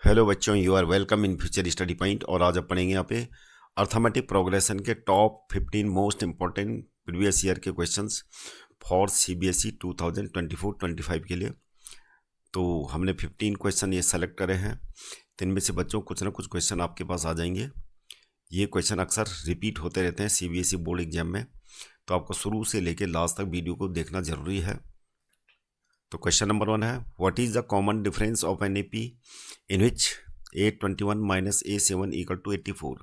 Hello बच्चों, you are welcome in Future Study Point. और आज आप पढ़ेंगे यहाँ पे अर्थमेटिक प्रोग्रेशन के top 15 most important previous year के क्वेश्चंस फॉर सीबीएसई 2024-25 के लिए। तो हमने 15 क्वेश्चन ये सेलेक्ट करे हैं, तो इनमें से बच्चों कुछ ना कुछ क्वेश्चन आपके पास आ जाएंगे। ये क्वेश्चन अक्सर रिपीट होते रहते हैं सीबीएसई बोर्ड एग्जाम में, तो आपको शुरू से लेकर लास्ट तक वीडियो को देखना जरूरी है। तो क्वेश्चन नंबर 1 है, what is the common difference of an AP in which A21 minus A7 equal to 84।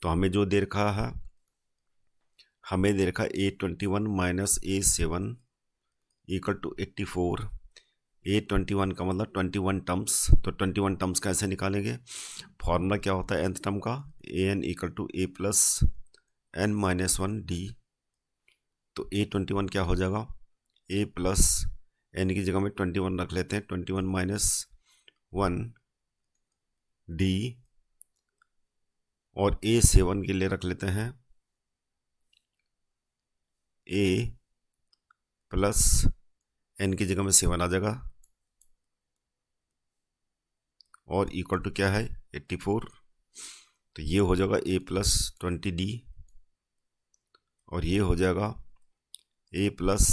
तो हमें जो दे रखा है, हमें दे रखा A21 minus A7 equal to 84। A21 का मतलब 21 टर्म्स, तो 21 टर्म्स कैसे निकालेंगे? फॉर्मूला क्या होता है nth टर्म का? an equal to a plus n minus 1 d. तो A21 क्या हो जाएगा? a प्लस n की जगह में 21 रख लेते हैं, 21 माइनस 1 डी, और A7 के लिए रख लेते हैं a प्लस n की जगह में 7 आ जाएगा, और इक्वल टू क्या है? 84। तो ये हो जाएगा a प्लस 20d, और ये हो जाएगा a प्लस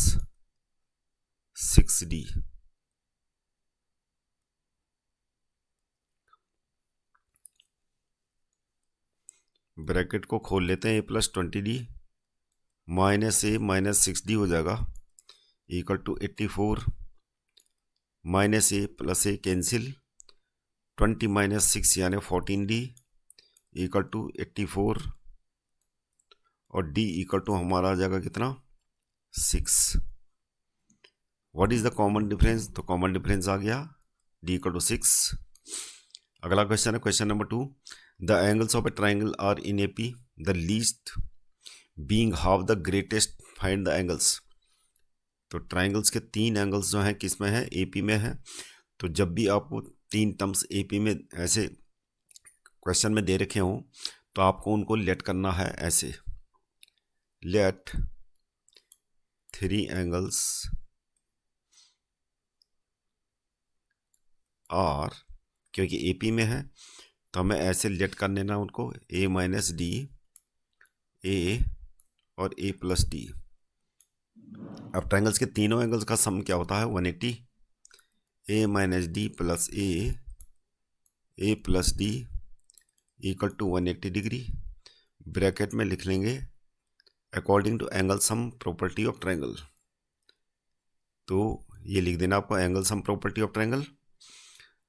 6d। ब्रैकेट को खोल लेते हैं, a plus 20d minus a minus 6d हो जाएगा equal to 84। Minus a plus a cancel, 20 minus 6 यानी 14d इक्वल टू 84, और d इक्वल टू हमारा आ जाएगा कितना? 6। What is the common difference? तो कॉमन डिफरेंस आ गया d इक्वल टू 6। अगला क्वेश्चन है question number 2, the angles of a triangle are in AP the least being half the greatest, find the angles. तो triangles के 3 angles जो हैं किस में है? एपी में है। तो जब भी आपको 3 टर्म्स एपी में ऐसे क्वेश्चन में दे रखे हों, तो आपको उनको लेट करना है ऐसे, लेट 3 एंगल्स आर, क्योंकि एपी में है तो हमें ऐसे लेट कर लेना उनको, a माइनस डी, ए और a प्लस डी। अब ट्राइंगल्स के तीनों एंगल्स का सम क्या होता है? 180। a minus d plus a plus d equal to 180 degree. Bracket में लिख लेंगे according to angle sum property of triangle. तो ये लिख देना आपको angle sum property of triangle.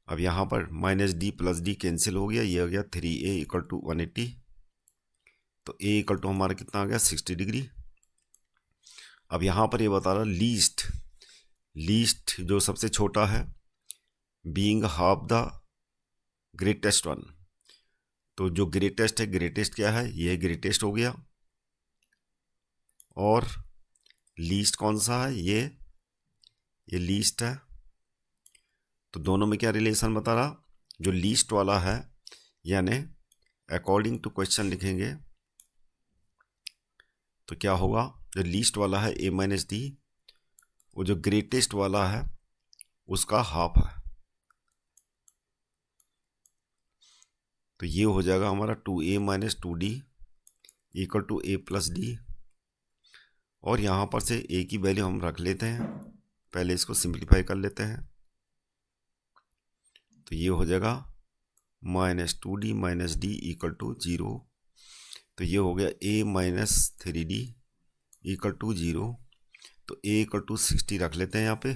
अब यहाँ पर minus d plus d cancel हो गया, ये हो गया 3a इक्वल टू 180। तो a इक्वल टू हमारा कितना आ गया? 60 डिग्री। अब यहाँ पर ये बता रहा लीस्ट जो सबसे छोटा है, being half the greatest one. तो जो ग्रेटेस्ट है, ग्रेटेस्ट क्या है? ये ग्रेटेस्ट हो गया। और लीस्ट कौन सा है? ये लीस्ट है। तो दोनों में क्या रिलेशन बता रहा? जो लीस्ट वाला है, यानी अकॉर्डिंग टू क्वेश्चन लिखेंगे तो क्या होगा? जो लीस्ट वाला है a माइनस डी, वो जो ग्रेटेस्ट वाला है उसका हाफ है। तो ये हो जाएगा हमारा 2a minus 2d equal to a plus d. और यहाँ पर से a की वैल्यू हम रख लेते हैं, पहले इसको सिंप्लीफाई कर लेते हैं। तो ये हो जाएगा minus 2d minus d equal to 0। तो ये हो गया a minus 3d equal to 0। तो a इक्वल टू 60 रख लेते हैं यहाँ पे।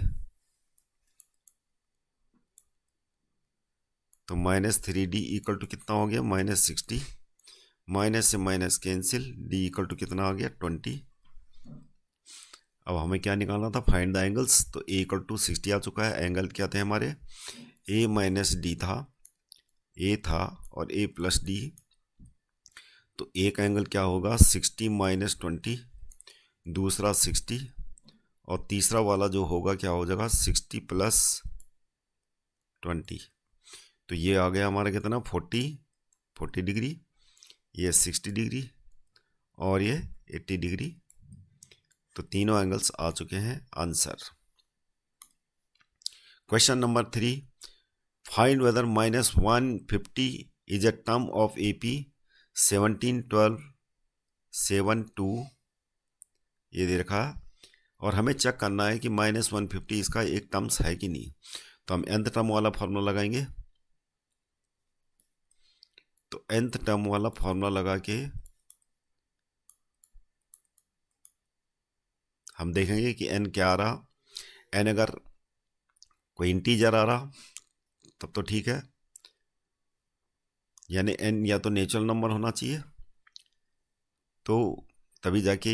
तो माइनस 3d इक्वल टू कितना हो गया? माइनस 60। माइनस से minus cancel, d equal to कितना आ गया? 20। अब हमें क्या निकालना था? Find the angles. तो a इक्वल टू 60 आ चुका है। एंगल क्या थे हमारे? a माइनस डी था, a था, और a प्लस डी। तो एक एंगल क्या होगा? 60 माइनस 20, दूसरा 60, और तीसरा वाला जो होगा क्या हो जाएगा? 60 प्लस 20। तो ये आ गया हमारा कितना? 40 डिग्री, ये 60 डिग्री, और ये 80 डिग्री। तो तीनों एंगल्स आ चुके हैं answer. Question number 3, find weather -150 is a term of AP 17, 12, 7, 2 ये दे रखा है, और हमें चेक करना है कि -150 इसका एक टर्म्स है कि नहीं। तो हम nth टर्म वाला फॉर्मूला लगाएंगे। तो nth टर्म वाला फॉर्मूला लगा के हम देखेंगे कि n क्या आ रहा। n अगर कोई इंटीजर आ रहा तब तो ठीक है, यानी n या तो नेचुरल नंबर होना चाहिए, तो तभी जाके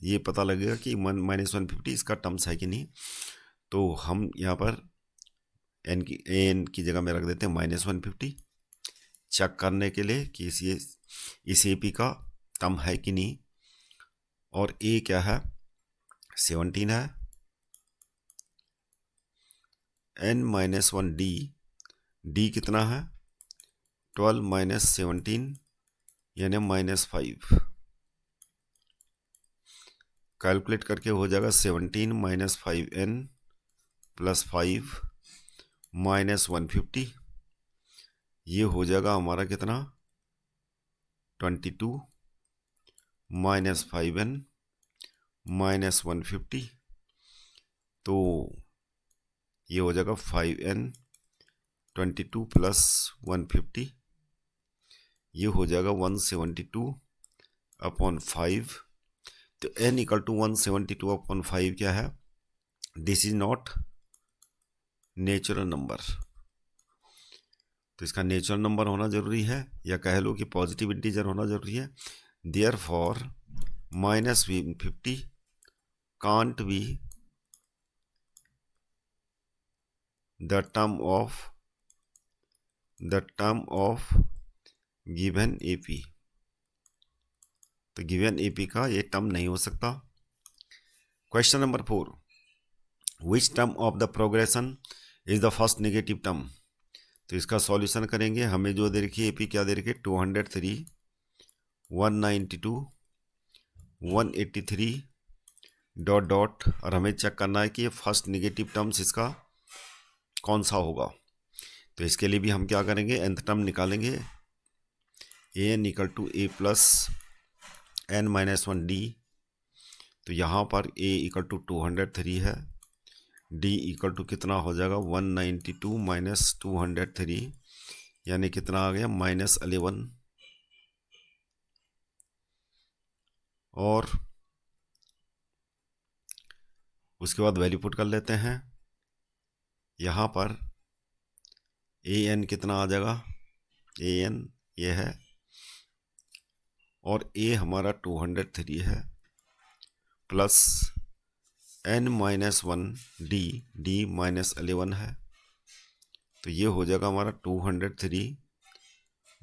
ये पता लगेगा कि -150 इसका टर्म्स है कि नहीं। तो हम यहाँ पर n की जगह में रख देते हैं -150, चेक करने के लिए कि इस AP का टर्म है कि नहीं। और A क्या है, 17 है। n-1 D कितना है, 12 - 17 यानी -5। कैलकुलेट करके हो जाएगा 17 - 5n + 5 -150, ये हो जाएगा हमारा कितना, 22 - 5n -150, तो ये हो जाएगा 5n 22 + 150, ये हो जाएगा 172/5। तो n = 172/5 क्या है, this is not natural number. तो इसका नेचुरल नंबर होना जरूरी है, या कह लो कि पॉजिटिव इंटीजर होना जरूरी है। Therefore -150 can't be the term of given AP। तो गिवन AP का ये टर्म नहीं हो सकता। Question number 4, which term of the progression is the first negative term. तो इसका सॉल्यूशन करेंगे। हमें जो दे रखी है AP क्या दे रखी है, 203, 192, 183 ... और हमें चेक करना है कि ये फर्स्ट नेगेटिव टर्म्स इसका कौन सा होगा। तो इसके लिए भी हम क्या करेंगे, nth टर्म निकालेंगे। an = a + n-1 D। तो यहाँ पर a = 203 है, d = कितना हो जाएगा, 192 - 203 यानी कितना आ गया, -11। और उसके बाद वैल्यू पुट कर लेते हैं। यहाँ पर an कितना आ जाएगा, an ये है, और a हमारा 203 है, प्लस n-1 D -11 है। तो ये हो जाएगा हमारा 203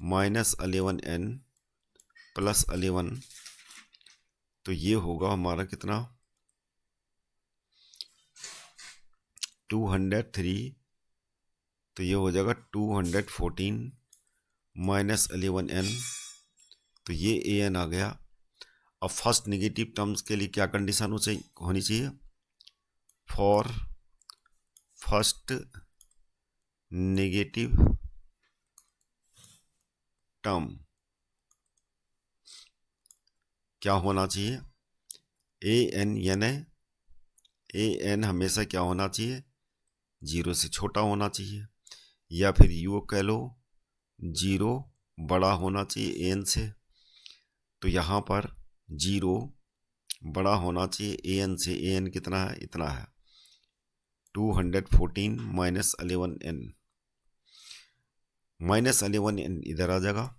- 11n + 11। तो ये होगा हमारा कितना, 203। तो ये हो जाएगा 214 - 11n। तो ये an आ गया। अब फर्स्ट नेगेटिव टर्म्स के लिए क्या कंडीशन होनी चाहिए, फॉर फर्स्ट नेगेटिव टर्म क्या होना चाहिए, an यानी an हमेशा क्या होना चाहिए, 0 से छोटा होना चाहिए, या फिर यूँ कह लो 0 बड़ा होना चाहिए an से। तो यहाँ पर 0 बड़ा होना चाहिए an से। an कितना है, इतना है, 214 - 11n। -11n इधर आ जाएगा,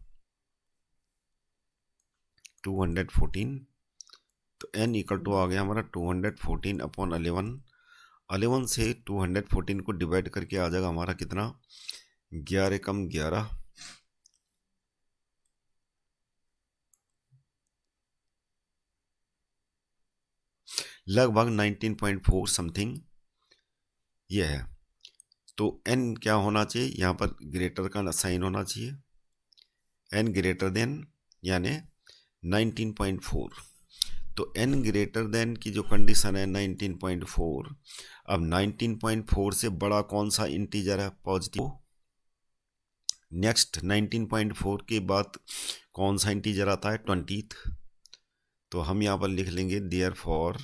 214। तो n = आ गया हमारा 214/11। 11 से 214 को डिवाइड करके आ जाएगा हमारा कितना, 11 कम 11, लगभग 19.4 समथिंग ये है। तो n क्या होना चाहिए, यहाँ पर ग्रेटर का साइन होना चाहिए, n ग्रेटर देन यानी 19.4। तो n ग्रेटर देन की जो कंडीशन है 19.4। अब 19.4 से बड़ा कौन सा इंटीजर है, पॉजिटिव। नेक्स्ट 19.4 के बाद कौन सा इंटीजर आता है? 20th। तो हम यहाँ पर लिख लेंगे therefore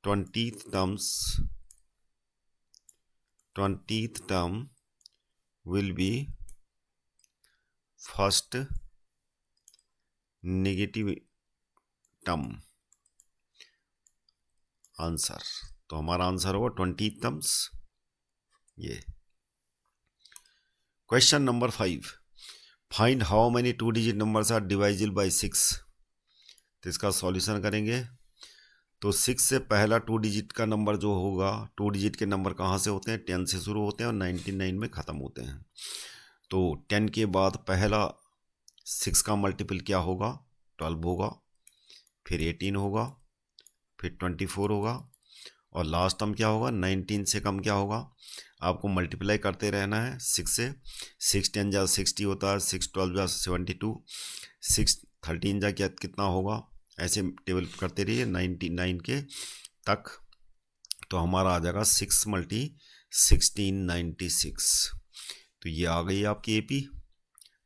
20th term will be first negative term. Answer, तो हमारा आंसर होगा 20 टर्म्स। ये question number 5, find how many 2 digit numbers are divisible by 6। तो इसका सॉल्यूशन करेंगे। तो 6 से पहला 2 डिजिट का नंबर जो होगा, 2 डिजिट के नंबर कहाँ से होते हैं? 10 से शुरू होते हैं और 99 में ख़त्म होते हैं। तो 10 के बाद पहला 6 का मल्टीपल क्या होगा? 12 होगा, फिर 18 होगा, फिर 24 होगा, और लास्ट टर्म क्या होगा? 19 से कम क्या होगा? आपको मल्टीप्लाई करते रहना है 6 से। 6 10 जा 60 होता है, 6 12 जा 72, 6 13 जा क्या कितना होगा? ऐसे टेबल करते रहिए 99 के तक। तो हमारा आ जाएगा 6 × 1696। तो ये आ गई आपकी एपी।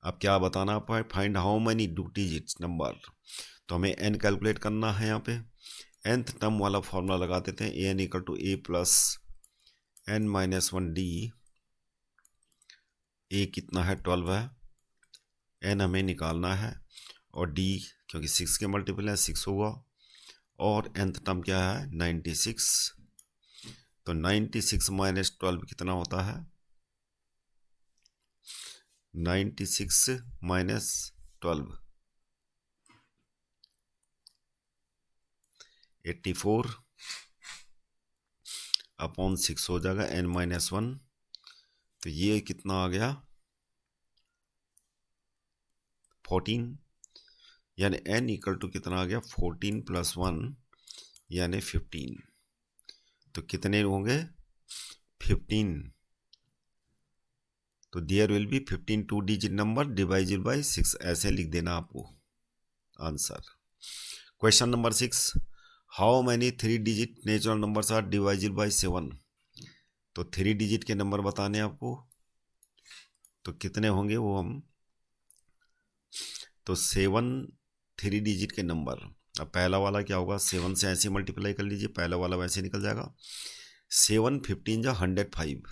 अब क्या बताना है? Find how many 2 digits number. तो हमें एन कैलकुलेट करना है। यहाँ पे nth टर्म वाला फॉर्मूला लगा देते हैं, an = a + n - 1 d। a कितना है? 12 है, n हमें निकालना है, और d क्योंकि 6 के मल्टीपल है 6 होगा, और nth टर्म क्या है? 96। तो 96 - 12 कितना होता है? 96 - 12 84 अपॉन 6 हो जाएगा, n - 1। तो ये कितना आ गया? 14, यानी n = कितना आ गया? 14 + 1 यानी 15। तो कितने होंगे? 15। तो there will be 15 2 digit number divided by 6, ऐसे लिख देना आपको answer. Question number 6, how many 3 digit natural numbers are divided by 7। तो 3 डिजिट के नंबर बताने आपको, तो कितने होंगे वो हम। तो 7 3 डिजिट के नंबर। अब पहला वाला क्या होगा? 7 से ऐसे मल्टीप्लाई कर लीजिए, पहला वाला वैसे निकल जाएगा। 7 15 जा 105।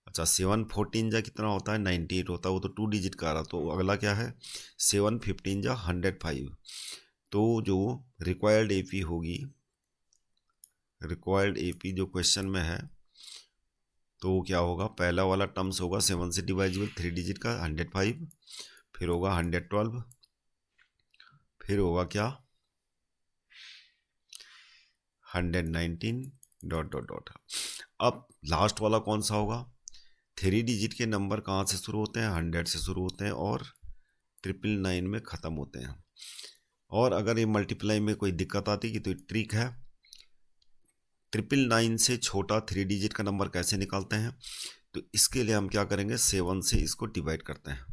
अच्छा, 7 14 जा कितना होता है? 98 होता है, वो तो 2 डिजिट का आ रहा। तो अगला क्या है? 7 15 जा 105। तो जो रिक्वायर्ड एपी होगी, रिक्वायर्ड एपी जो क्वेश्चन में है, तो क्या होगा? पहला वाला टर्म्स होगा 7 से डिवाइजिबल 3 डिजिट का 105, फिर होगा 112, फिर होगा क्या? 119 ... अब लास्ट वाला कौन सा होगा? 3 डिजिट के नंबर कहाँ से शुरू होते हैं? 100 से शुरू होते हैं और 999 में ख़त्म होते हैं। और अगर ये मल्टीप्लाई में कोई दिक्कत आती है तो ट्रिक है, 999 से छोटा 3 डिजिट का नंबर कैसे निकालते हैं? तो इसके लिए हम क्या करेंगे? 7 से इसको डिवाइड करते हैं।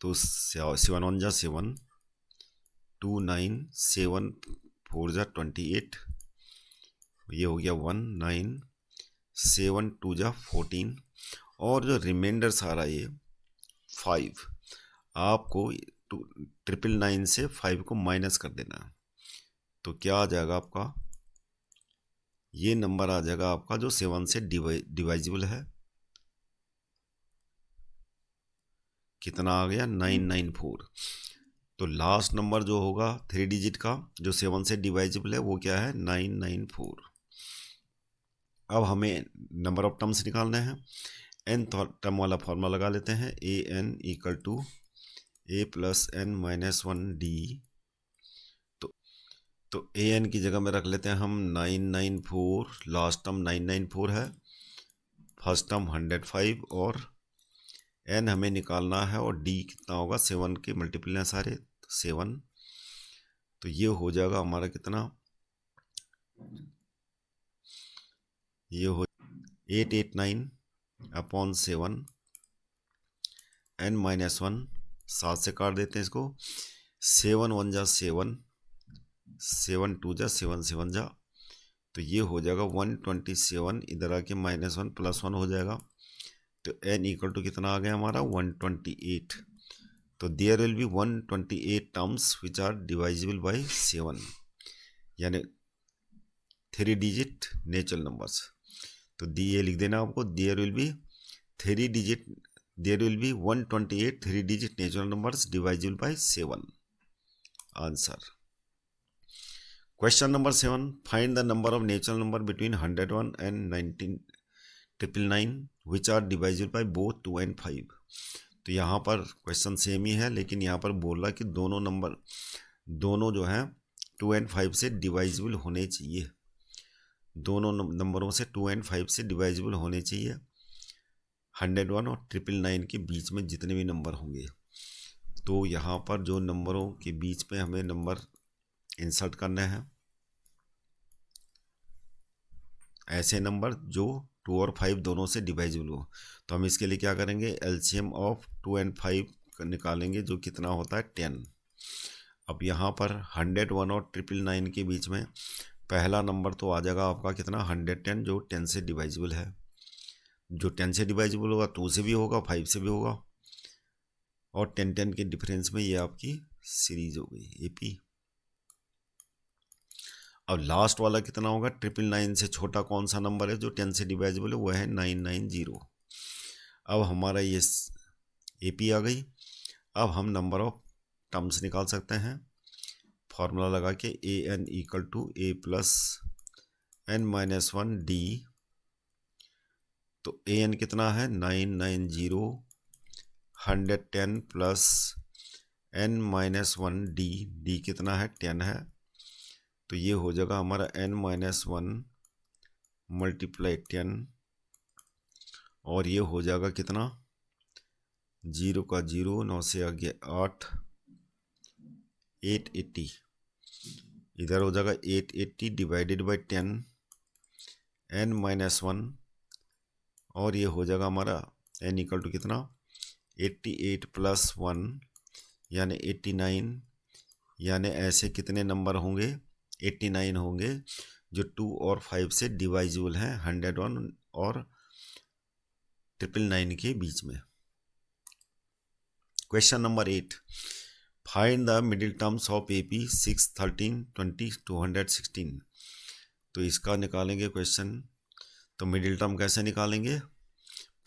तो 7 1 जा 7, 2 9, 7 4 जा 28, ये हो गया 1 9, 7 2 जा 14, और जो रिमाइंडर सारा ये 5, आपको 999 से 5 को माइनस कर देना है। तो क्या आ जाएगा आपका? ये नंबर आ जाएगा आपका जो 7 से डिवाइजिबल है। कितना आ गया? 994। तो लास्ट नंबर जो होगा 3 डिजिट का जो 7 से डिवाइजिबल है वो क्या है? 994। अब हमें नंबर ऑफ टर्म्स निकालने हैं। n टर्म वाला फॉर्मूला लगा लेते हैं, an = a + n - 1 d। तो an की जगह में रख लेते हैं हम 994, लास्ट टर्म 994 है, फर्स्ट टर्म 105, और n हमें निकालना है, और d कितना होगा? 7 के मल्टीपल हैं सारे, 7। तो ये हो जाएगा हमारा कितना? ये हो 889 अपॉन 7, n - 1, 7 से काट देते हैं इसको। 7 1 जा 7, 7 2 जा 7 7 जा तो ये हो जाएगा 127, इधर आके -1 +1 हो जाएगा, तो n इक्वल टू कितना आ गया हमारा 128। तो there will be 128 terms which are divisible by 7, यानी 3 डिजिट नेचुरल नंबर्स। तो ये लिख देना आपको, there will be 128 3 digit natural numbers divisible by 7। Answer question number 7, find the number of natural number between 101 and 19,999 which are divisible by both 2 and 5। तो यहाँ पर question same ही है, लेकिन यहाँ पर बोल रहा कि दोनों जो हैं 2 and 5 से डिवाइजिबल होने चाहिए, दोनों नंबरों से 2 and 5 से डिवाइजिबल होने चाहिए 101 और 999 के बीच में जितने भी नंबर होंगे। तो यहाँ पर जो नंबरों के बीच में हमें नंबर इंसर्ट करने हैं, ऐसे नंबर जो 2 और 5 दोनों से डिवाइजिबल हो। तो हम इसके लिए क्या करेंगे, एलसीएम ऑफ 2 and 5 निकालेंगे, जो कितना होता है 10। अब यहाँ पर 101 और 999 के बीच में पहला नंबर तो आ जाएगा आपका कितना 110, जो 10 से डिवाइजिबल है। जो 10 से डिवाइजिबल होगा 2 से भी होगा, 5 से भी होगा, और 10 के डिफरेंस में ये आपकी सीरीज हो गई एपी। अब लास्ट वाला कितना होगा, 999 से छोटा कौन सा नंबर है जो 10 से डिवाइजिबल है, वो है 990। अब हमारा ये एपी आ गई। अब हम नंबर ऑफ टर्म्स निकाल सकते हैं, फॉर्मूला लगा के an equal to a plus n-1 d। तो an कितना है 990, 110 प्लस n-1 d कितना है 10 है। तो ये हो जाएगा हमारा n-1 मल्टीप्लाई 10, और ये हो जाएगा कितना 0 का 0, 9 से आ गया 8, 880। इधर हो जाएगा 880 डिवाइडेड बाई 10 n-1, और ये हो जाएगा हमारा n इक्वल टू कितना 88 प्लस 1 यानी 89, यानी ऐसे कितने नंबर होंगे 89 होंगे जो 2 और 5 से डिवाइजिबल हैं 101 और 999 के बीच में। Question number 8, find the middle terms of AP 6, 13, 20, 216। तो इसका निकालेंगे क्वेश्चन। तो मिडिल टर्म कैसे निकालेंगे,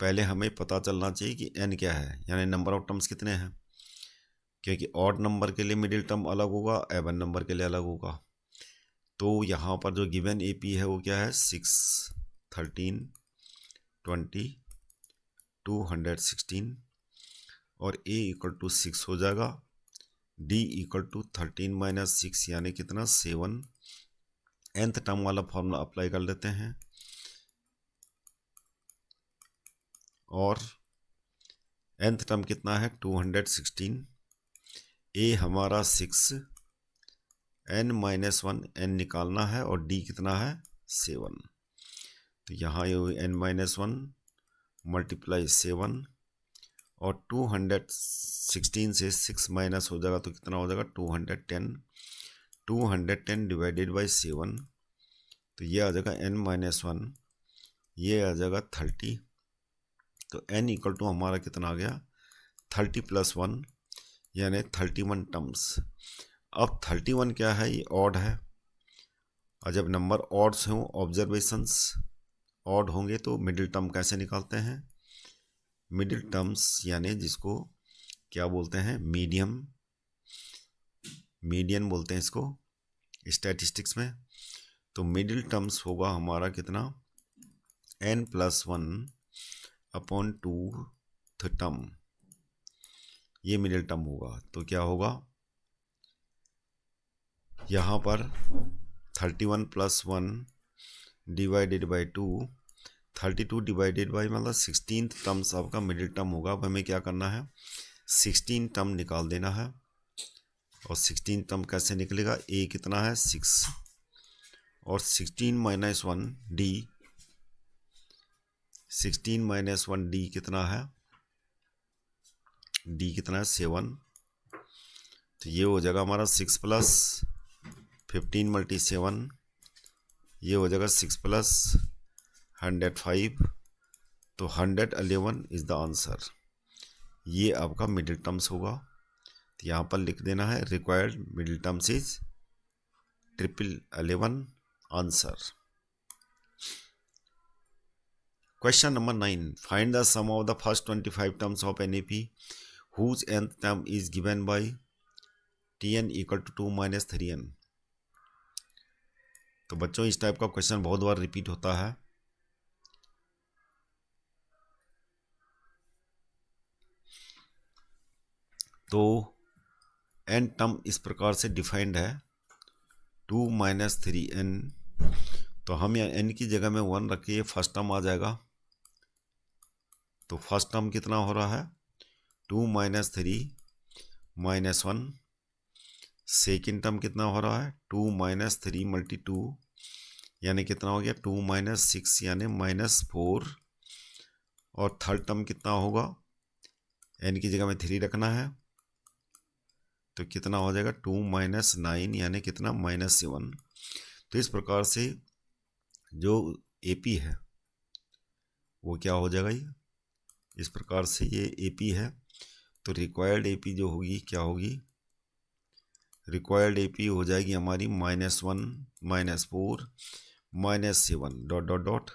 पहले हमें पता चलना चाहिए कि n क्या है, यानी नंबर ऑफ टर्म्स कितने हैं, क्योंकि ऑड नंबर के लिए मिडिल टर्म अलग होगा, एवन नंबर के लिए अलग होगा। तो यहाँ पर जो गिवन AP है वो क्या है 6, 13, 20, 216, और A इक्वल टू 6 हो जाएगा, D इक्वल टू 13 माइनस 6 यानी कितना 7। nth टर्म वाला फॉर्मूला अप्लाई कर लेते हैं, और nth टर्म कितना है 216, A हमारा 6, n-1 n निकालना है, और d कितना है 7। तो यहाँ ये n-1 मल्टीप्लाई 7, और 216 से 6 माइनस हो जाएगा तो कितना हो जाएगा 210, 210 डिवाइडेड बाई 7, तो ये आ जाएगा n-1, ये आ जाएगा 30। तो n इक्वल टू हमारा कितना आ गया 30 प्लस 1 यानी 31 टर्म्स। अब 31 क्या है, ये ऑड है, और जब नंबर ऑड्स हों, ऑब्जर्वेशंस ऑड होंगे, तो मिडिल टर्म कैसे निकालते हैं, मिडिल टर्म्स यानी जिसको क्या बोलते हैं मीडियन बोलते हैं इसको स्टैटिस्टिक्स में। तो मिडिल टर्म्स होगा हमारा कितना n+1 अपॉन 2th टर्म, ये मिडिल टर्म होगा। तो क्या होगा यहाँ पर 31 plus 1 divided by 2, 32 divided by मतलब 16th टर्म्स आपका मिडिल टर्म होगा। अब हमें क्या करना है 16 टर्म निकाल देना है, और 16 टर्म कैसे निकलेगा, a कितना है 6, और 16 माइनस 1 d, 16 माइनस 1 d कितना है, d कितना है 7। तो ये हो जाएगा हमारा 6 प्लस 15 मल्टी 7 ये हो जाएगा 6 प्लस 105, तो 111 इज़ द आंसर। ये आपका मिडिल टर्म्स होगा, तो यहाँ पर लिख देना है required middle terms is 1111 answer. Question number 9. Find the sum of the first 25 terms of NAP whose nth term is given by Tn equal to 2 minus 3n। तो बच्चों इस टाइप का क्वेश्चन बहुत बार रिपीट होता है। तो n टर्म इस प्रकार से डिफाइंड है 2 minus 3n, तो हम यहाँ n की जगह में 1 रखिए, फर्स्ट टर्म आ जाएगा। तो फर्स्ट टर्म कितना हो रहा है 2 minus 3 minus 1। सेकेंड टर्म कितना हो रहा है 2 minus 3 मल्टी 2 यानी कितना हो गया 2 minus 6 यानी -4। और थर्ड टर्म कितना होगा, n की जगह में 3 रखना है, तो कितना हो जाएगा 2 minus 9 यानी कितना -7। तो इस प्रकार से जो AP है वो क्या हो जाएगा, ये इस प्रकार से ये AP है। तो रिक्वायर्ड AP जो होगी क्या होगी, रिक्वायर्ड AP हो जाएगी हमारी -1 -4 -7 डॉट डॉट डॉट।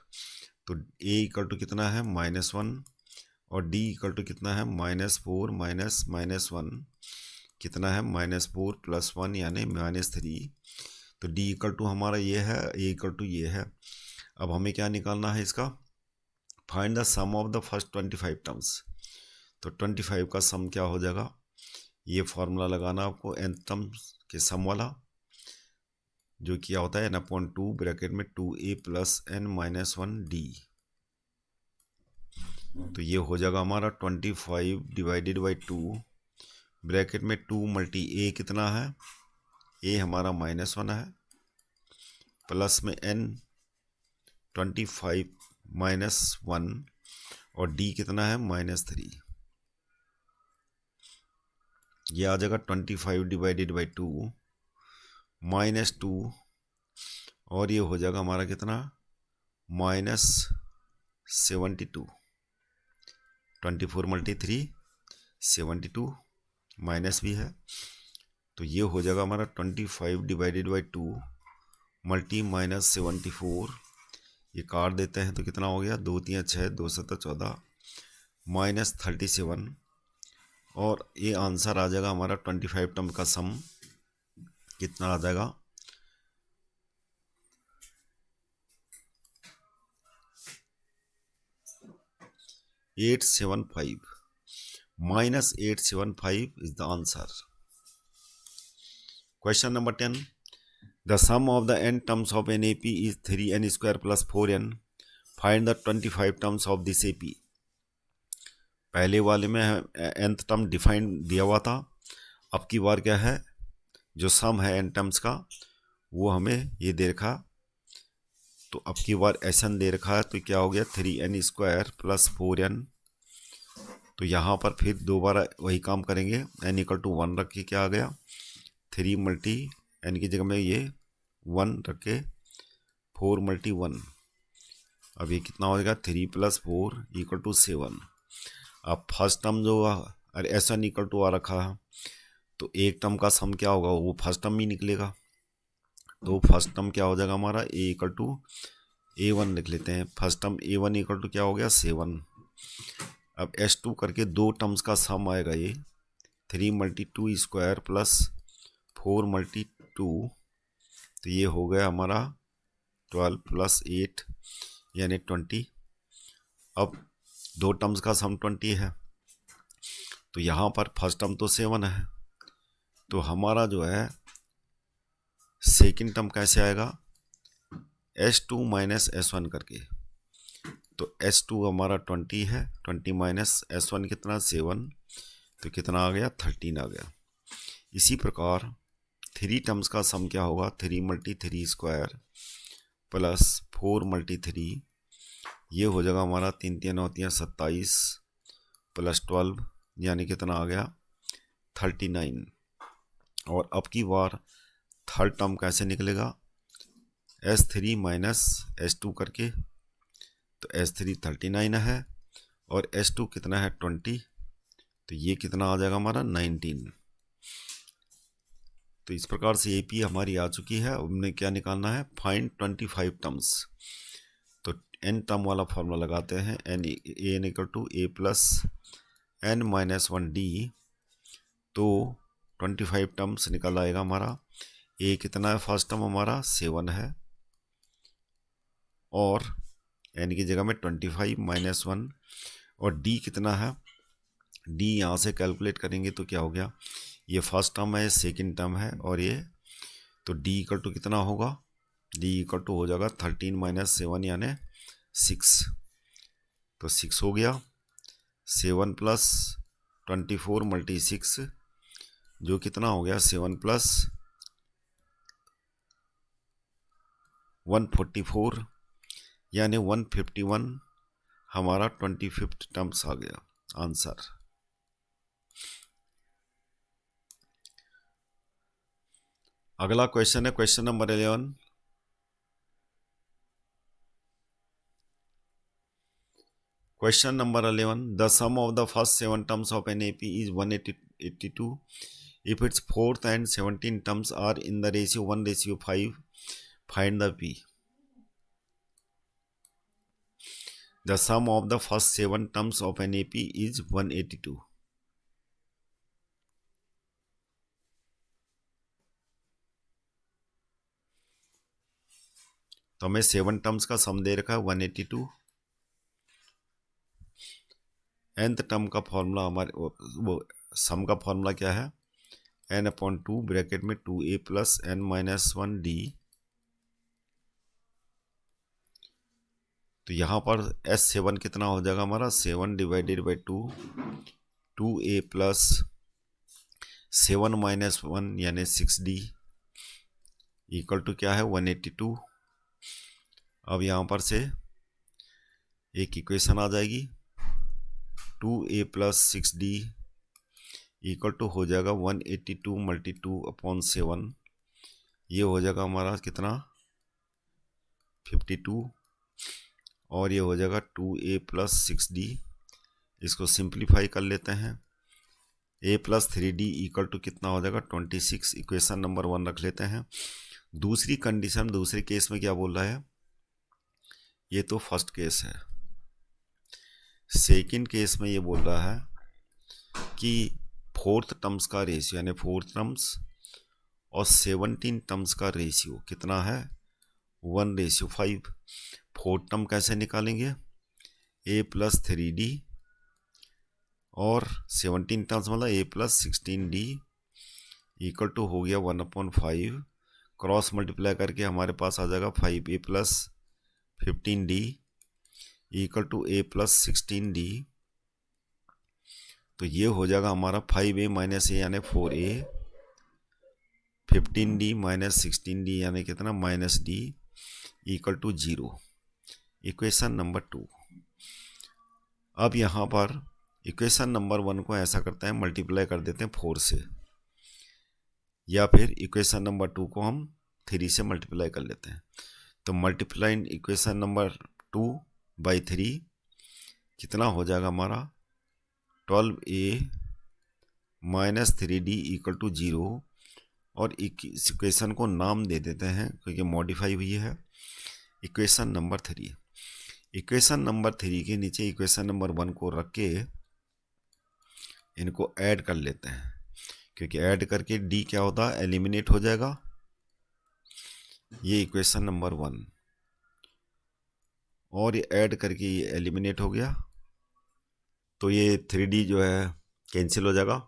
तो A इक्वल टू कितना है -1 और D इक्वल टू कितना है -4 -1 कितना है -4 + 1 यानी -3। तो D इक्वल टू हमारा ये है, A इक्वल टू ये है। अब हमें क्या निकालना है इसका, find the sum of the first 25 terms. तो 25 का सम क्या हो जाएगा, ये फॉर्मूला लगाना आपको n टर्म्स के सम वाला, जो क्या होता है n/2 ब्रैकेट में 2a + n-1d। तो ये हो जाएगा हमारा 25 डिवाइडेड बाई 2 ब्रैकेट में 2 मल्टी a कितना है, a हमारा -1 है, प्लस में n 25 -1 और d कितना है -3। ये आ जाएगा 25 डिवाइडेड बाई 2 -2 और ये हो जाएगा हमारा कितना -72। 24 मल्टी 3 72 माइनस भी है, तो ये हो जाएगा हमारा 25 डिवाइडेड बाई 2 मल्टी -74। ये काट देते हैं तो कितना हो गया 2 3 6 2 7 14 -37। और ये आंसर आ जाएगा हमारा 25 टर्म का सम कितना आ जाएगा 875 -875 is the answer. Question number 10. The sum of the n terms of an AP is 3n square plus 4n. Find the 25 terms of this AP. पहले वाले में nth टर्म डिफाइन दिया हुआ था, अब की बार क्या है जो सम है n टर्म्स का वो हमें ये दे रखा। तो अब की बार Sn दे रखा है, तो क्या हो गया 3n स्क्वायर प्लस 4n। तो यहाँ पर फिर दोबारा वही काम करेंगे, n इक्वल टू 1 रख के क्या आ गया 3 मल्टी n की जगह में ये 1 रख के 4 मल्टी 1। अब ये कितना हो जाएगा 3 + 4 इक्वल टू 7। अब फर्स्ट टर्म जो अरे Sn इक्वल टू आ रखा है, तो एक टर्म का सम क्या होगा वो फर्स्ट टर्म ही निकलेगा। तो फर्स्ट टर्म क्या हो जाएगा हमारा a इक्वल टू a1 लिख लेते हैं। First term a1 equal to क्या हो गया 7। अब S2 करके दो टर्म्स का सम आएगा ये 3 मल्टी 2 स्क्वायर प्लस 4 मल्टी 2। तो ये हो गया हमारा 12 + 8 यानी 20। अब दो टर्म्स का सम 20 है, तो यहाँ पर फर्स्ट टर्म तो 7 है, तो हमारा जो है सेकेंड टर्म कैसे आएगा S2 माइनस S1 करके। तो S2 हमारा 20 है, 20 माइनस S1 कितना 7, तो कितना आ गया 13 आ गया। इसी प्रकार 3 टर्म्स का सम क्या होगा 3 मल्टी 3 स्क्वायर प्लस 4 मल्टी 3। ये हो जाएगा हमारा 3 3 होती हैं 27 प्लस 12 यानी कितना आ गया 39। और अब की बार थर्ड टर्म कैसे निकलेगा S3 माइनस S2 करके, तो S3 39 है और S2 कितना है 20, तो ये कितना आ जाएगा हमारा 19। तो इस प्रकार से AP हमारी आ चुकी है। हमने क्या निकालना है, फाइंड 25 टर्म्स। तो n टर्म वाला फॉर्मूला लगाते हैं, n equal to a plus n minus 1d। तो 25 टर्म्स निकल आएगा हमारा। a कितना है, फर्स्ट टर्म हमारा 7 है और n की जगह में 25 माइनस 1, और d कितना है, d यहाँ से कैलकुलेट करेंगे तो क्या हो गया, ये फर्स्ट टर्म है, सेकंड टर्म है, और ये तो d इक्वल टू कितना होगा, d इक्वल टू हो जाएगा 13 माइनस 7 यानी 6। तो 6 हो गया। 7 प्लस 24 मल्टी 6 जो कितना हो गया, 7 प्लस 144 यानी 151 हमारा 25 टर्म्स आ गया आंसर। अगला क्वेश्चन है question number 11। Question number 11. The sum of the first 7 terms of an AP is 182. If its fourth and 17 terms are in the ratio 1:5, find the P. The sum of the first 7 terms of an AP is 182. तो हमें 7 terms का सम दे रखा है 182। nth term का formula हमारे वो सम का formula क्या है, n/2 ब्रैकेट में 2a plus n minus 1d। तो यहाँ पर S7 कितना हो जाएगा हमारा, 7 divided by 2, 2a plus 7 minus 1 यानी 6d इक्वल टू क्या है 182। अब यहाँ पर से एक इक्वेशन आ जाएगी, 2a plus 6d equal to हो जाएगा 182 मल्टी 2/7। ये हो जाएगा हमारा कितना 52, और ये हो जाएगा 2a प्लस 6d। इसको सिंप्लीफाई कर लेते हैं, a plus 3d equal to कितना हो जाएगा 26। इक्वेशन नंबर 1 रख लेते हैं। दूसरी कंडीशन दूसरे केस में क्या बोल रहा है, ये तो फर्स्ट केस है। सेकंड केस में ये बोल रहा है कि फोर्थ टर्म्स का रेशियो यानी फोर्थ टर्म्स और 17 टर्म्स का रेशियो कितना है 1:5। फोर्थ टर्म कैसे निकालेंगे, a प्लस 3d और 17 टर्म्स मतलब a plus 16d equal to हो गया 1/5। क्रॉस मल्टीप्लाई करके हमारे पास आ जाएगा 5a plus 15d equal to a plus 16d। तो ये हो जाएगा हमारा 5a माइनस a यानी 4a, 15d माइनस 16d यानी कितना -d equal to 0। Equation number 2। अब यहाँ पर इक्वेशन नंबर 1 को ऐसा करते हैं मल्टीप्लाई कर देते हैं 4 से, या फिर इक्वेशन नंबर 2 को हम 3 से मल्टीप्लाई कर लेते हैं। तो मल्टीप्लाइंग इक्वेशन नंबर 2 बाई 3 कितना हो जाएगा हमारा 12a minus 3d equal to 0। और इस इक्वेशन को नाम दे देते हैं क्योंकि मॉडिफाई हुई है, इक्वेशन नंबर 3। इक्वेशन नंबर 3 के नीचे इक्वेशन नंबर 1 को रख के इनको ऐड कर लेते हैं, क्योंकि ऐड करके d क्या होता है एलिमिनेट हो जाएगा। ये इक्वेशन नंबर 1 और ये ऐड करके ये एलिमिनेट हो गया, तो ये 3d जो है कैंसिल हो जाएगा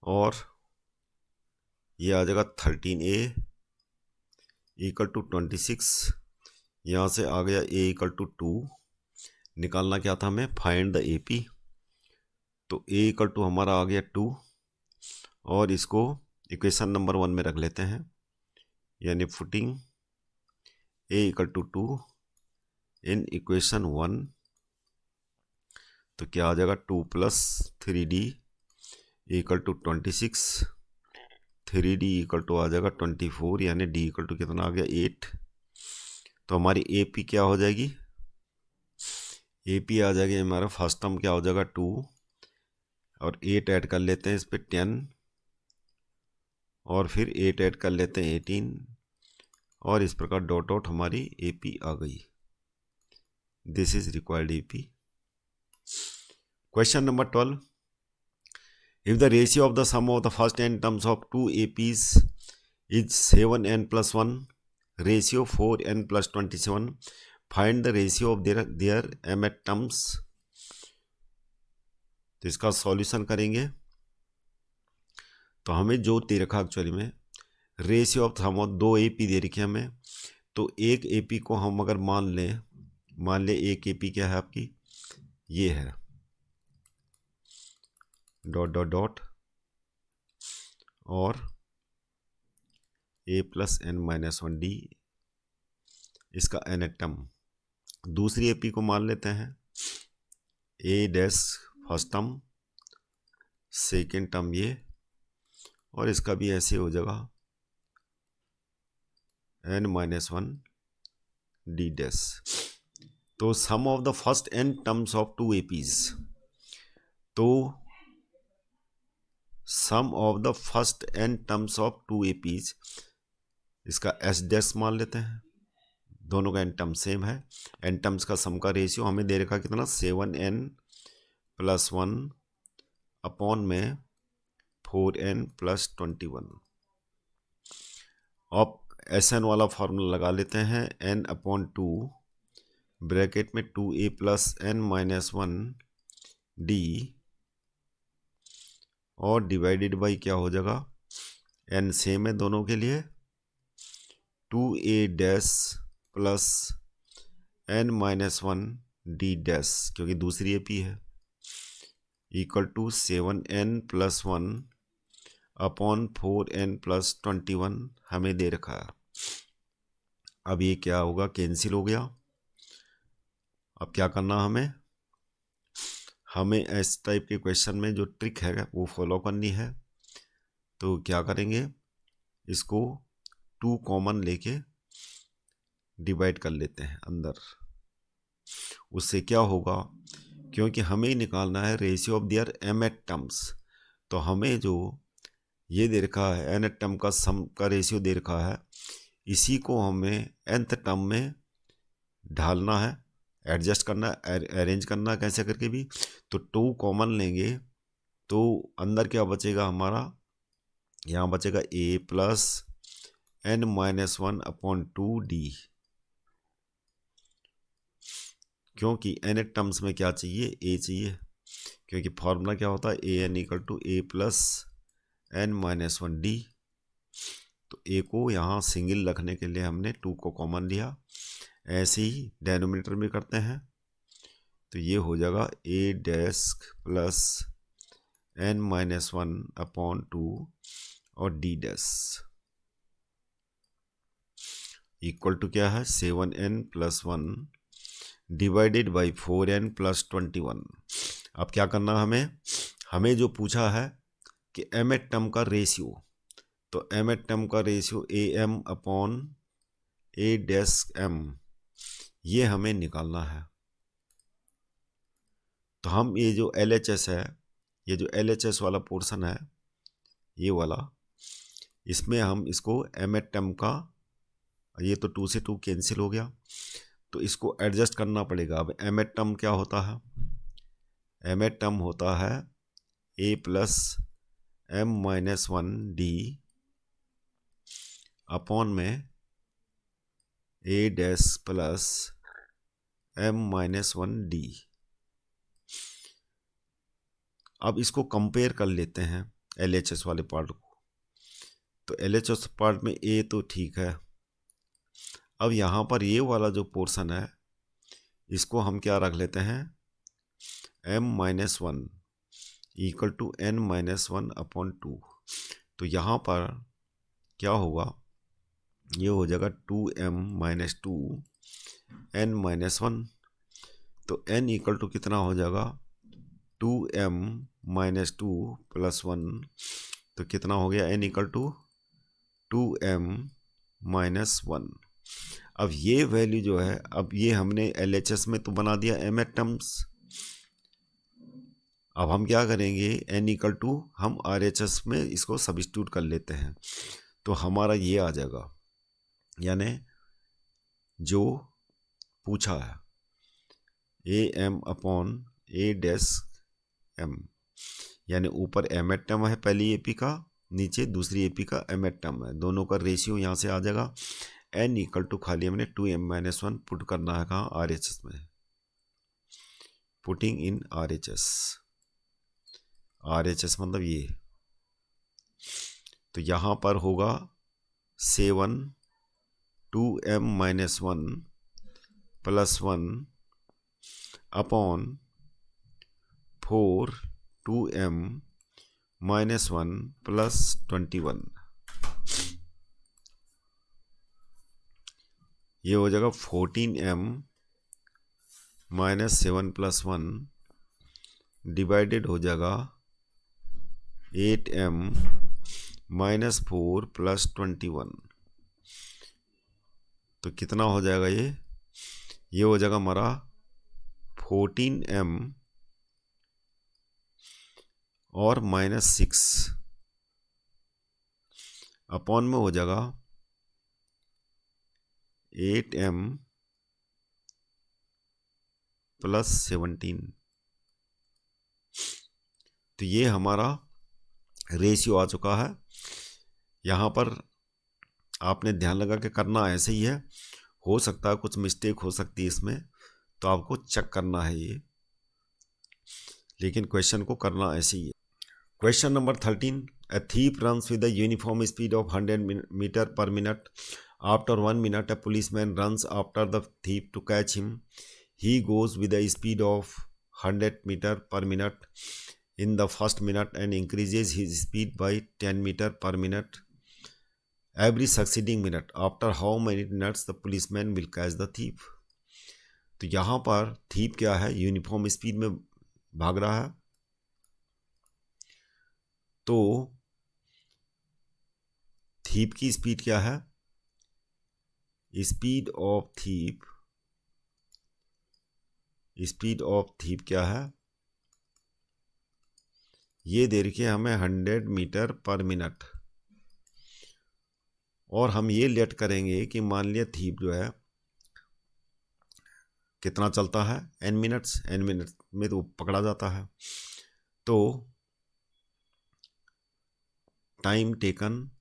और ये आ जाएगा 13a इक्वल टू 26। यहाँ से आ गया a इक्वल टू 2। निकालना क्या था हमें, फाइंड द AP। तो a इक्वल टू हमारा आ गया 2 और इसको इक्वेशन नंबर 1 में रख लेते हैं, यानी putting a equal to 2 in equation 1। तो क्या आ जाएगा 2 plus 3d equal to 26, 3d equal to आ जाएगा 24 यानी d इक्वल टू कितना आ गया 8। तो हमारी ए पी क्या हो जाएगी, ए पी आ जाएगी हमारा फर्स्ट टर्म क्या हो जाएगा 2 और 8 ऐड कर लेते हैं इस पर 10 और फिर 8 ऐड कर लेते हैं 18 और इस प्रकार डॉट डॉट हमारी ए पी आ गई। This is required A P. Question number 12, if the ratio of the sum of the first n terms of two APs is 7n plus 1 ratio 4n plus 27, find the ratio of their mth terms। तो इसका solution करेंगे तो हमें जो दे रखा actually में ratio of sum of 2 AP दे रखी है हमें, तो एक AP को हम अगर मान लें एक AP क्या है आपकी, ये है डॉट डॉट डॉट और a plus n minus 1d इसका n टर्म। दूसरी AP को मान लेते हैं a dash first term, second term ये, और इसका भी ऐसे हो जाएगा n माइनस 1 d डैश। तो sum of the first n terms of 2 APs, तो sum of the first n terms of 2 APs इसका s डैश मान लेते हैं, दोनों का n टर्म सेम है। n टर्म्स का सम का रेशियो हमें दे रखा कितना 7n प्लस 1 अपॉन में 4n प्लस 21। अब SN वाला फॉर्मूला लगा लेते हैं, n अपॉन 2 ब्रैकेट में 2a plus n minus 1 d और डिवाइडेड बाई क्या हो जाएगा, n सेम है दोनों के लिए, 2a dash plus n minus 1 d dash क्योंकि दूसरी एपी है equal to 7n plus 1 upon 4n plus 21 हमें दे रखा है। अब ये क्या होगा, कैंसिल हो गया। अब क्या करना हमें इस टाइप के क्वेश्चन में जो ट्रिक है वो फॉलो करनी है। तो क्या करेंगे, इसको 2 कॉमन लेके डिवाइड कर लेते हैं अंदर। उससे क्या होगा, क्योंकि हमें ही निकालना है ratio of their mth terms, तो हमें जो ये दे रखा है nth टर्म का सम का रेशियो दे रखा है, इसी को हमें nth टर्म में ढालना है, एडजस्ट करना है, अरेंज करना है कैसे करके भी। तो 2 कॉमन लेंगे तो अंदर क्या बचेगा हमारा, यहाँ बचेगा a plus n minus 1 upon 2d, क्योंकि n टर्म्स में क्या चाहिए, a चाहिए, क्योंकि फॉर्मूला क्या होता है an equal to a plus n minus 1d। तो a को यहाँ सिंगल रखने के लिए हमने 2 को कॉमन लिया, ऐसे ही डेनोमिनेटर में करते हैं। तो ये हो जाएगा a dash plus n minus 1 upon 2 और d डैश इक्वल टू क्या है 7n plus 1 divided by 4n plus 21। अब क्या करना हमें जो पूछा है कि mth टर्म का रेशियो, तो mth टर्म का ratio am upon a dash m, ये हमें निकालना है। तो हम ये जो LHS है, ये जो LHS वाला पोर्शन है ये वाला, इसमें हम इसको mth टर्म का, ये तो 2 से 2 कैंसिल हो गया, तो इसको एडजस्ट करना पड़ेगा। अब mth टर्म क्या होता है, mth टर्म होता है a plus m minus 1 d upon में a dash plus m minus 1 d। अब इसको कंपेयर कर लेते हैं LHS वाले पार्ट को। तो LHS पार्ट में a तो ठीक है, अब यहाँ पर ये वाला जो पोर्शन है इसको हम क्या रख लेते हैं m minus 1 equal to n minus 1 upon 2। तो यहाँ पर क्या होगा, ये हो जाएगा 2m माइनस 2 n माइनस 1। तो n इक्वल टू कितना हो जाएगा 2m माइनस 2 प्लस 1, तो कितना हो गया n equal to 2m minus 1। अब ये वैल्यू जो है, अब ये हमने LHS में तो बना दिया m at टर्म्स। अब हम क्या करेंगे, n इक्वल टू हम RHS में इसको सब्स्टिट्यूट कर लेते हैं, तो हमारा ये आ जाएगा, यानी जो पूछा है AM upon A dash M, यानी ऊपर m at टर्म है पहली AP का, नीचे दूसरी AP का m at टर्म है, दोनों का रेशियो यहाँ से आ जाएगा। n इक्वल टू खाली हमने 2m-1 पुट करना है कहाँ, RHS में, पुटिंग इन RHS मतलब ये, तो यहाँ पर होगा 7 2m-1 plus 1 upon 4 2m-1 plus 21, ये हो जाएगा 14m-7 प्लस 1 डिवाइडेड हो जाएगा 8m-4 प्लस 21, तो कितना हो जाएगा ये हो जाएगा हमारा 14m और -6 अपॉन में हो जाएगा 8m प्लस 17, तो ये हमारा रेशियो आ चुका है। यहाँ पर आपने ध्यान लगा के करना ऐसे ही है, हो सकता है कुछ मिस्टेक हो सकती है इसमें, तो आपको चेक करना है ये, लेकिन क्वेश्चन को करना ऐसे ही है। Question number 13, a thief runs with a uniform speed of 100 meter per minute. After 1 minute, a policeman runs after the thief to catch him. He goes with a speed of 100 meter per minute in the first minute and increases his speed by 10 meter per minute every succeeding minute. After how many minutes the policeman will catch the thief? तो यहाँ पर thief क्या है, uniform speed में भाग रहा है, तो थीप की स्पीड क्या है, स्पीड ऑफ थीप क्या है, ये दे रखी है हमें 100 मीटर पर मिनट, और हम ये लेट करेंगे कि मान लिया थीप जो है कितना चलता है, n मिनट्स में तो पकड़ा जाता है, तो टाइम टेकन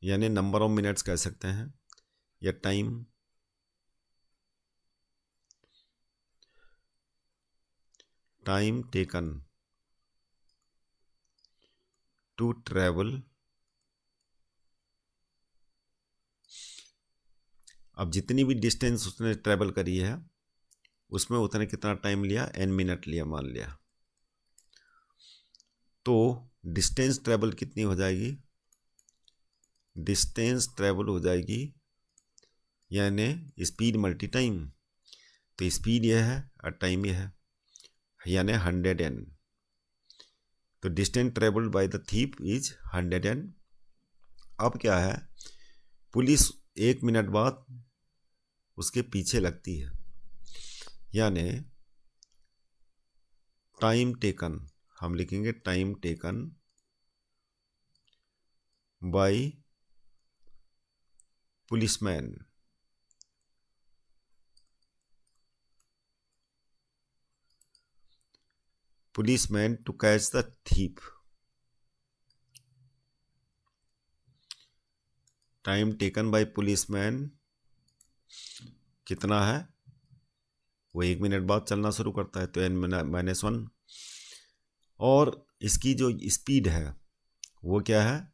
यानी नंबर ऑफ मिनट्स कह सकते हैं, या टाइम टेकन टू ट्रेवल। अब जितनी भी डिस्टेंस उसने ट्रेवल करी है उसमें उतने कितना टाइम लिया, n मिनट लिया मान लिया, तो डिस्टेंस ट्रेवल कितनी हो जाएगी, डिस्टेंस ट्रेवल हो जाएगी यानी स्पीड मल्टी टाइम, तो स्पीड यह है और टाइम यह है, यानी 100n, तो distance travel by the thief is 100n। अब क्या है, पुलिस 1 मिनट बाद उसके पीछे लगती है, यानी टाइम टेकन, हम लिखेंगे time taken by policeman, to catch the thief, time taken by policeman कितना है, वो 1 मिनट बाद चलना शुरू करता है, तो n-1, और इसकी जो स्पीड है वो क्या है,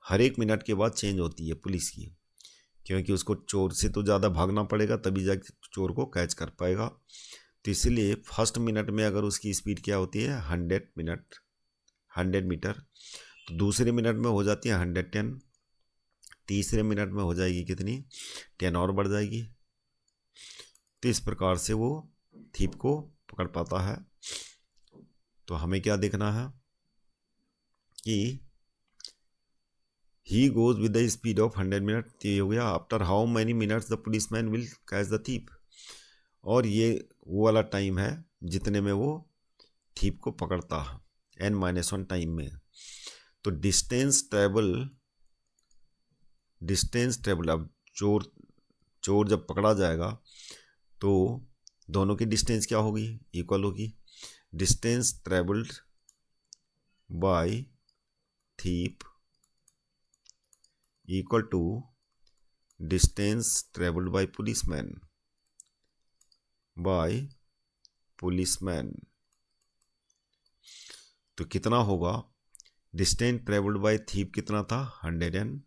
हर 1 मिनट के बाद चेंज होती है पुलिस की, क्योंकि उसको चोर से तो ज़्यादा भागना पड़ेगा तभी जाके चोर को कैच कर पाएगा, तो इसलिए फर्स्ट मिनट में अगर उसकी स्पीड क्या होती है 100 मीटर, तो दूसरे मिनट में हो जाती है 110, तीसरे मिनट में हो जाएगी कितनी, 10 और बढ़ जाएगी, तो इस प्रकार से वो थीप को पकड़ पाता है। तो हमें क्या देखना है कि he goes with the speed of 100 minute, ये हो गया। After how many minutes the police man will catch the thief, और ये वो वाला टाइम है जितने में वो थीप को पकड़ता है, n-1 टाइम में। तो डिस्टेंस ट्रेवल, अब चोर जब पकड़ा जाएगा तो दोनों की डिस्टेंस क्या होगी, इक्वल होगी। Distance travelled by thief equal to distance travelled by policeman. तो कितना होगा, डिस्टेंस ट्रेवल्ड बाय थीप कितना था, 100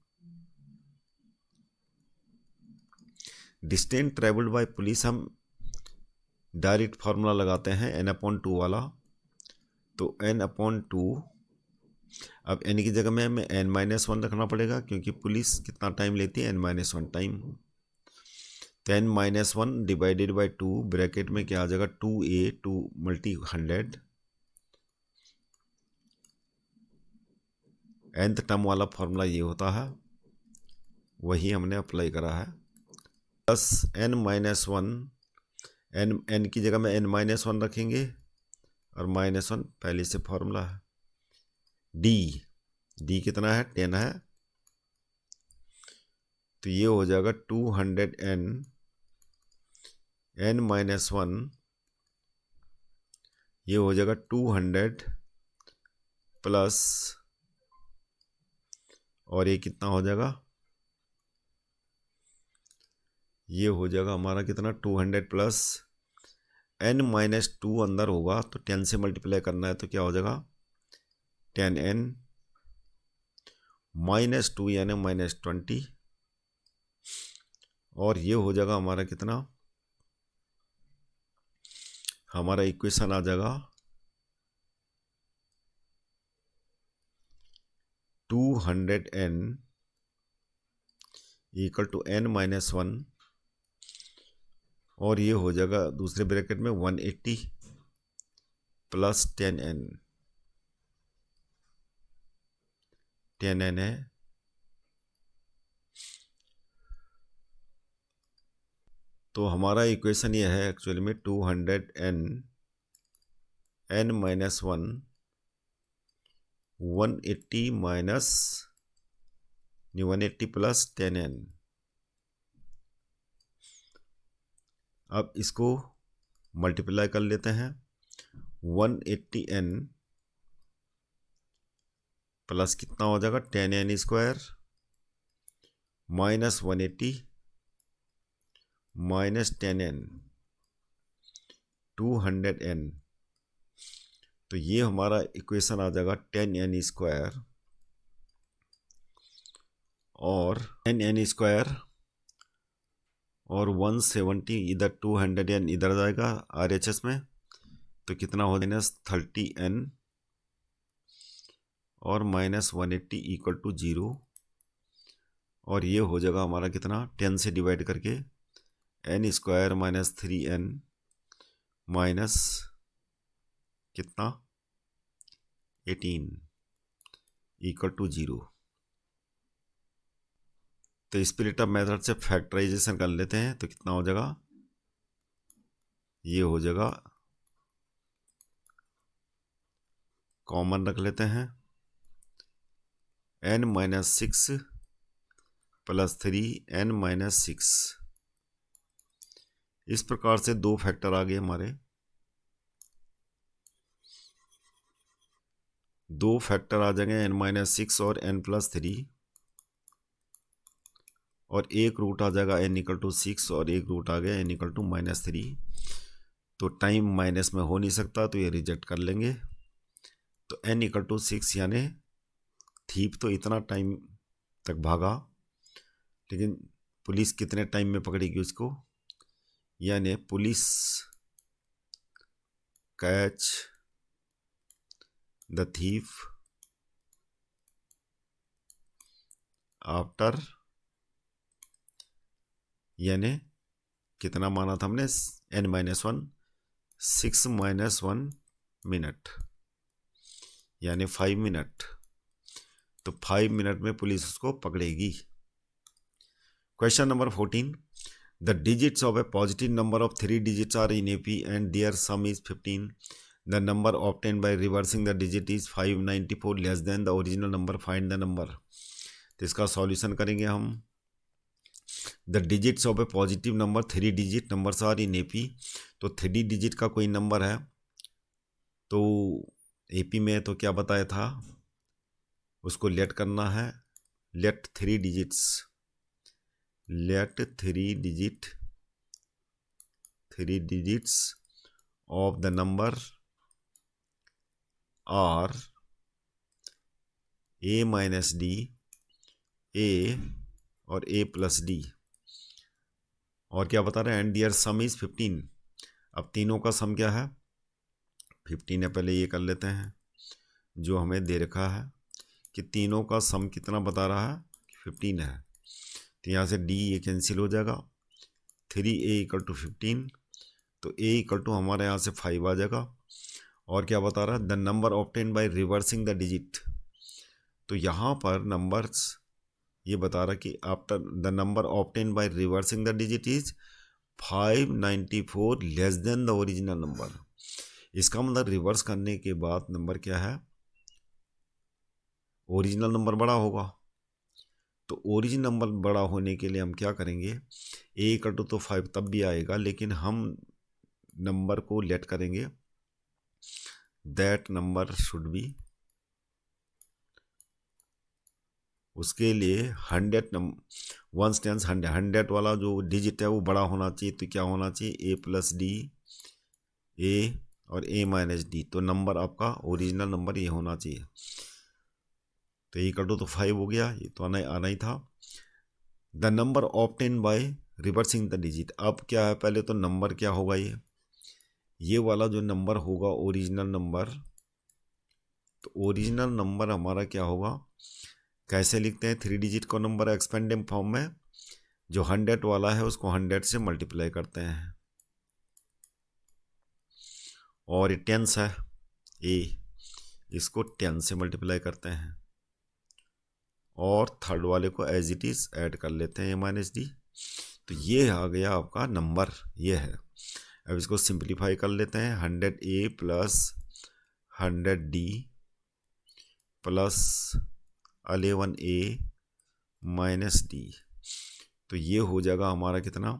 डिस्टेंस ट्रेवल्ड बाय पुलिस हम डायरेक्ट फार्मूला लगाते हैं n/2 वाला। तो n/2, अब n की जगह में हमें n-1 रखना पड़ेगा क्योंकि पुलिस कितना टाइम लेती है, n-1 टाइम। तो n-1 डिवाइडेड बाय 2 ब्रैकेट में क्या आ जाएगा, 2a 2 × 100, nth टर्म वाला फॉर्मूला ये होता है, वही हमने अप्लाई करा है। प्लस n-1, n की जगह में n-1 रखेंगे और -1 पहले से फॉर्मूला है। d कितना है, 10 है। तो ये हो जाएगा 200n n-1, ये हो जाएगा 200 प्लस, और ये कितना हो जाएगा, ये हो जाएगा हमारा कितना, 200 प्लस n-2 अंदर होगा तो 10 से मल्टीप्लाई करना है, तो क्या हो जाएगा 10n -2 यानी -20, और ये हो जाएगा हमारा कितना, हमारा इक्वेशन आ जाएगा 200n इक्वल टू n-1, और ये हो जाएगा दूसरे ब्रैकेट में 180 प्लस 10n है। तो हमारा इक्वेशन ये है एक्चुअली में 200n n-1 180 प्लस 10n। अब इसको मल्टीप्लाई कर लेते हैं, 180n प्लस कितना हो जाएगा 10n² minus 180 minus 10n 200n। तो ये हमारा इक्वेशन आ जाएगा 10n² और 10n² और 170 इधर 200n इधर जाएगा RHS में, तो कितना हो जाएगा -30n और -180 इक्वल टू 0, और ये हो जाएगा हमारा कितना 10 से डिवाइड करके n² -3n माइनस कितना 18 इक्वल टू 0। तो स्प्लिट अप मेथड से फैक्टराइजेशन कर लेते हैं, तो कितना हो जाएगा, ये हो जाएगा, कॉमन रख लेते हैं n-6 प्लस 3n-6। इस प्रकार से दो फैक्टर आ गए हमारे, दो फैक्टर आ जाएंगे n-6 और n+3, और एक रूट आ जाएगा n=6 और एक रूट आ गया n=-3। तो टाइम माइनस में हो नहीं सकता, तो ये रिजेक्ट कर लेंगे। तो n=6 यानी थीप तो इतना टाइम तक भागा, लेकिन पुलिस कितने टाइम में पकड़ेगी उसको, यानी police catch the thief after, यानी कितना माना था हमने n-1 6 - 1 मिनट यानी 5 मिनट। तो 5 मिनट में पुलिस उसको पकड़ेगी। Question number 14, the digits of a positive number of 3 digits are in AP and their sum is 15। The number obtain by reversing the digit is 594 less than the original number, find the number. तो इसका solution करेंगे हम। The digits of a positive number, 3 digit numbers are in AP, तो 3 digit का कोई number है तो AP में तो क्या बताया था, उसको लेट करना है, let 3 digits, let 3 digits of the number are A minus d, A और A प्लस डी, और क्या बता रहे हैं, एंड दियर सम इज 15। अब तीनों का सम क्या है, 15 है। पहले ये कर लेते हैं जो हमें दे रखा है कि तीनों का सम कितना बता रहा है, 15 है। तो यहाँ से D ये कैंसिल हो जाएगा, 3A इक्वल टू 15, तो A इक्वल टू हमारे यहाँ से 5 आ जाएगा। और क्या बता रहा है, the number obtain by reversing the digit, तो यहाँ पर नंबर्स ये बता रहा कि after the number obtain by reversing the digit is 594 less than the original number. इसका मतलब रिवर्स करने के बाद नंबर क्या है, ओरिजिनल नंबर बड़ा होगा। तो ओरिजिनल नंबर बड़ा होने के लिए हम क्या करेंगे, A इक्वल टू तो 5 तब भी आएगा, लेकिन हम नंबर को लेट करेंगे, दैट नंबर शुड बी, उसके लिए 100 वंस टेंस 100 वाला जो डिजिट है वो बड़ा होना चाहिए। तो क्या होना चाहिए, A प्लस डी, A और A माइनस डी, तो नंबर आपका ओरिजिनल नंबर ये होना चाहिए। तो इक्वल टू तो 5 हो गया, ये तो आना ही था। The number obtain by reversing the digit, अब क्या है, पहले तो नंबर क्या होगा, ये वाला जो नंबर होगा ओरिजिनल नंबर, तो ओरिजिनल नंबर हमारा क्या होगा, कैसे लिखते हैं, 3 डिजिट का नंबर एक्सपेंडिंग फॉर्म में, जो 100 वाला है उसको 100 से मल्टीप्लाई करते हैं, और ये टेंस है A, इसको 10 से मल्टीप्लाई करते हैं, और थर्ड वाले को एज इट इज ऐड कर लेते हैं A माइनस डी। तो ये आ गया आपका नंबर, ये है। अब इसको सिंप्लीफाई कर लेते हैं, 100A plus 100D plus 11A minus D, तो ये हो जाएगा हमारा कितना,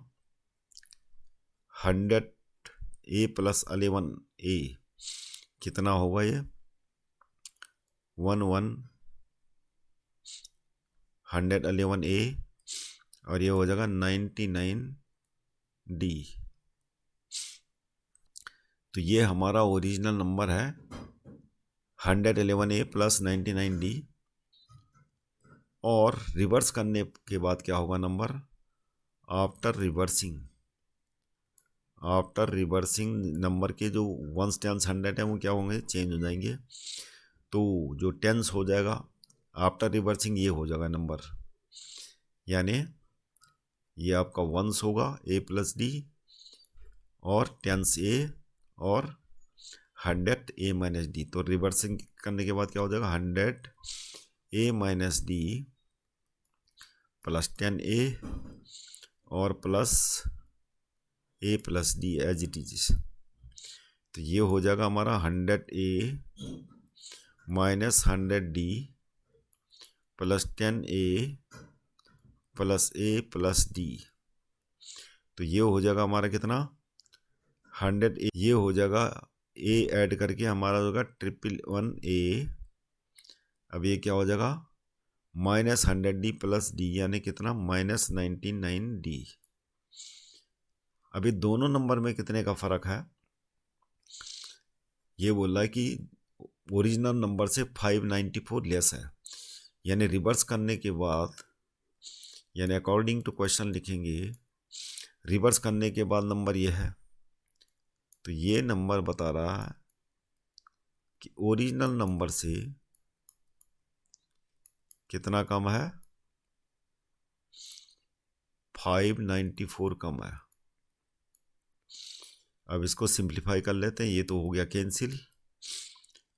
100A प्लस 11A कितना होगा, ये 111A, और ये हो जाएगा 99D। तो ये हमारा ओरिजिनल नंबर है 111A प्लस 99D, और रिवर्स करने के बाद क्या होगा नंबर, आफ्टर रिवर्सिंग नंबर के जो वंस टेंस 100 है वो क्या होंगे, चेंज हो जाएंगे। तो जो टेंस हो जाएगा आफ्टर रिवर्सिंग ये हो जाएगा नंबर, यानी ये आपका वंस होगा A प्लस डी, और टेंस A, और 100A माइनस डी। तो रिवर्सिंग करने के बाद क्या हो जाएगा, 100A minus d plus 10A और plus A plus d as it is. तो ये हो जाएगा हमारा 100A minus 100D plus 10A plus A plus d. तो ये हो जाएगा हमारा कितना, 100A, ये हो जाएगा A ऐड करके हमारा होगा 111A। अब ये क्या हो जाएगा, माइनस 100D प्लस डी, यानी कितना, माइनस 99D। अभी दोनों नंबर में कितने का फ़र्क है, ये बोल रहा है कि ओरिजिनल नंबर से 594 लेस है, यानी रिवर्स करने के बाद, यानी अकॉर्डिंग टू क्वेश्चन लिखेंगे, रिवर्स करने के बाद नंबर ये है। तो ये नंबर बता रहा है कि ओरिजिनल नंबर से कितना कम है, 594 कम है। अब इसको सिंप्लीफाई कर लेते हैं, ये तो हो गया कैंसिल,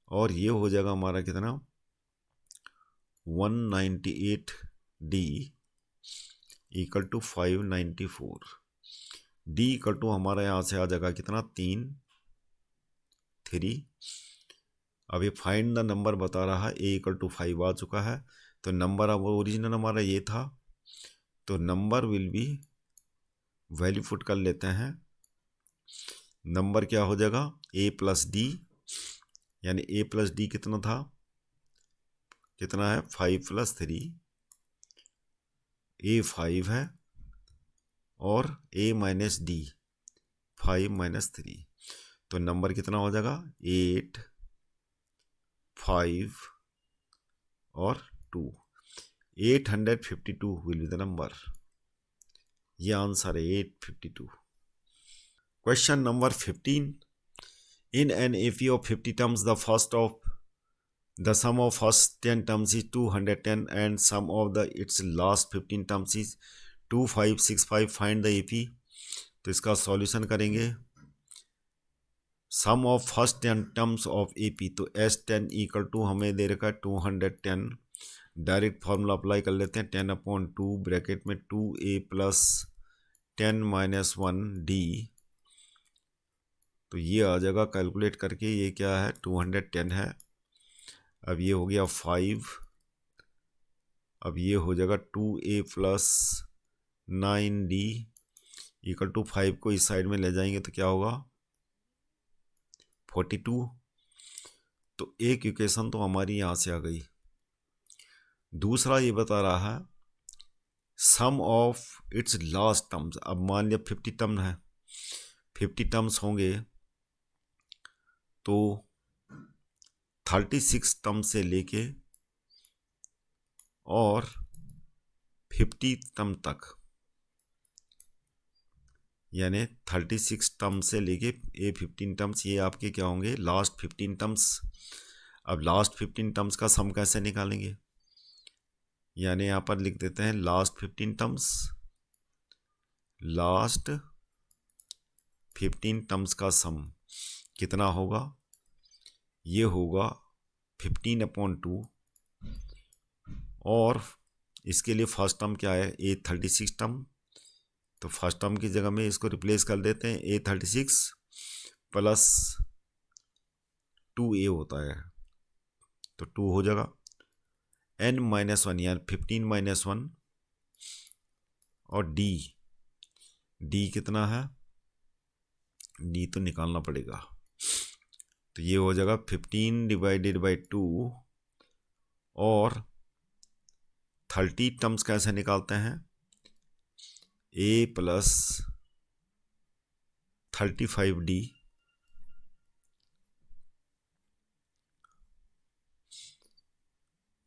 और ये हो जाएगा हमारा कितना, 198D equal to 594। D equal to हमारा यहाँ से आ जाएगा कितना, 3। अब ये फाइंड द नंबर बता रहा है, A इक्वल टू 5 आ चुका है, तो नंबर अब ओरिजिनल हमारा ये था, तो number will be, value put कर लेते हैं। नंबर क्या हो जाएगा, A प्लस डी, यानी A प्लस डी कितना था, कितना है 5 प्लस 3, A 5 है और A माइनस डी 5 माइनस 3, तो नंबर कितना हो जाएगा 8, 5 और 2, 852 विल बी द नंबर। ये आंसर है 852। Question number 15, in an AP of 50 terms the sum of first 10 terms is 210 and sum of its last 15 terms is 2565, find the AP। तो इसका solution करेंगे। Sum of first 10 terms of AP, तो S10 equal to हमें दे रखा है 210, direct formula apply कर लेते हैं, 10/2 ब्रैकेट में 2A प्लस 10 माइनस 1D, तो ये आ जाएगा कैलकुलेट करके, ये क्या है 210 है। अब ये हो गया 5, अब ये हो जाएगा 2A plus 9D equal to 5 को इस साइड में ले जाएंगे तो क्या होगा 42। तो एक इक्वेशन तो हमारी यहाँ से आ गई। दूसरा ये बता रहा है सम ऑफ इट्स लास्ट टर्म्स। अब मान लिया 50 टर्म है, 50 टर्म्स होंगे तो 36 टर्म से लेके और 50 टर्म तक, यानी 36 टर्म से लेके ये 15 टर्म्स, ये आपके क्या होंगे लास्ट 15 टर्म्स। अब लास्ट 15 टर्म्स का सम कैसे निकालेंगे, यानी यहाँ पर लिख देते हैं लास्ट 15 टर्म्स, लास्ट 15 टर्म्स का सम कितना होगा, ये होगा 15/2, और इसके लिए फर्स्ट टर्म क्या है A36 टर्म, तो फर्स्ट टर्म की जगह में इसको रिप्लेस कर देते हैं, A36 प्लस 2A होता है, तो 2 हो जाएगा, n-1 यानी 15 माइनस 1, और D कितना है, D तो निकालना पड़ेगा, तो ये हो जाएगा 15 डिवाइडेड बाई 2, और 30 टर्म्स कैसे निकालते हैं, A प्लस 35D,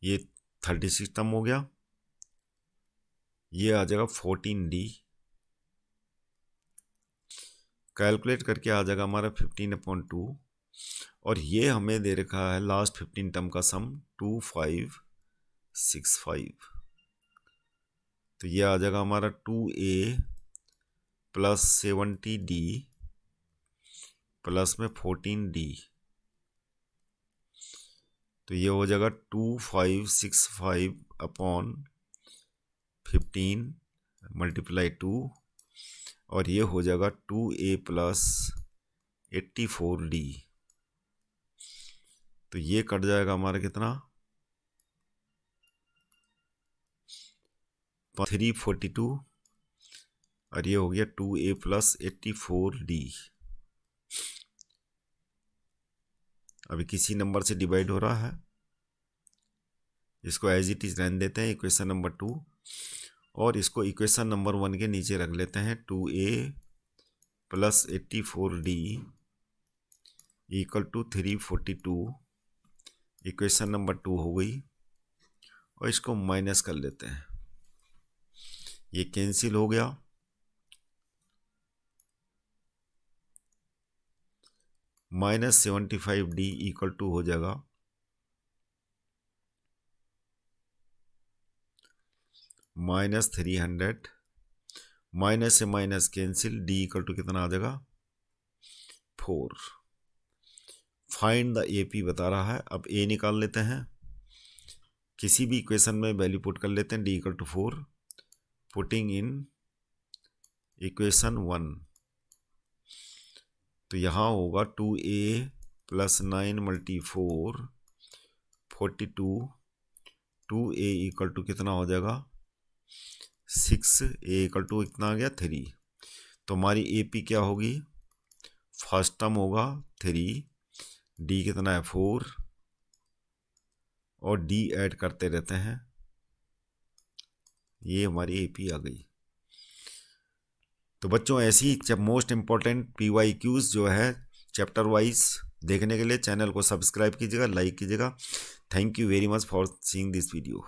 ये 36 टर्म हो गया, ये आ जाएगा 14D, कैलकुलेट करके आ जाएगा हमारा 15/2, और ये हमें दे रखा है लास्ट 15 टर्म का सम 2565, तो ये आ जाएगा हमारा 2A प्लस 70D प्लस में 14D, तो ये हो जाएगा 2565 अपॉन 15 मल्टीप्लाई 2, और ये हो जाएगा 2A प्लस 84D, तो ये कट जाएगा हमारा कितना 342, और ये हो गया 2A प्लस 84D। अभी किसी नंबर से डिवाइड हो रहा है, इसको एज इट इज रहने देते हैं इक्वेशन नंबर 2, और इसको इक्वेशन नंबर 1 के नीचे रख लेते हैं, 2A plus 84D equal to 342, equation number 2 हो गई, और इसको माइनस कर लेते हैं, ये कैंसिल हो गया, -75D इक्वल टू हो जाएगा -300, माइनस से minus cancel, D equal to कितना आ जाएगा 4। फाइंड द AP बता रहा है, अब A निकाल लेते हैं, किसी भी इक्वेशन में वैल्यू पुट कर लेते हैं, D equal to 4, putting in equation 1, तो यहाँ होगा 2a + 9 × 4 42, 2a इक्वल टू कितना हो जाएगा 6, a इक्वल टू कितना आ गया 3। तो हमारी AP क्या होगी, फर्स्ट टर्म होगा 3, D कितना है 4, और D ऐड करते रहते हैं, ये हमारी AP आ गई। तो बच्चों ऐसी मोस्ट इम्पॉर्टेंट PYQs जो है चैप्टर वाइज देखने के लिए चैनल को सब्सक्राइब कीजिएगा, लाइक कीजिएगा। Thank you very much for seeing this video.